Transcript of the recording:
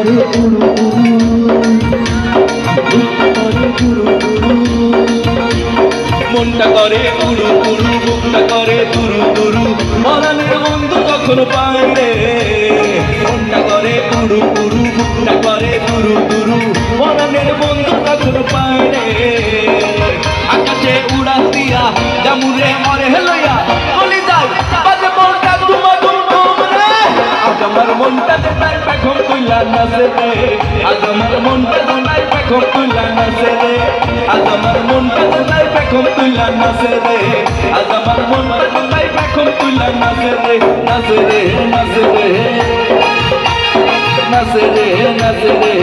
করে উড়ু উড়ু, করে উড়ু উড়ু, মনটা করে উড়ু উড়ু, বুকটা করে দুরু দুরু, পরাণের বন্ধু কখনো পাই রে। মনটা করে উড়ু উড়ু, বুকটা করে দুরু দুরু, পরাণের বন্ধু কখনো পাই রে। আকাশে উড়াল দিয়া জামুরে মরে লইয়া বলি যাই বাজে মনটা দুমা দুম দুম রে। আজ আমার মনটা দোনাই পেখম তুইলা নাচে রে, আজ আমার মনটা দোনাই পেখম তুইলা নাচে রে, আজ আমার মনটা দোনাই পেখম তুইলা নাচে রে, আজ আমার মনটা দোনাই পেখম তুইলা নাচে রে। নাচে রে নাচে রে নাচে রে নাচে রে।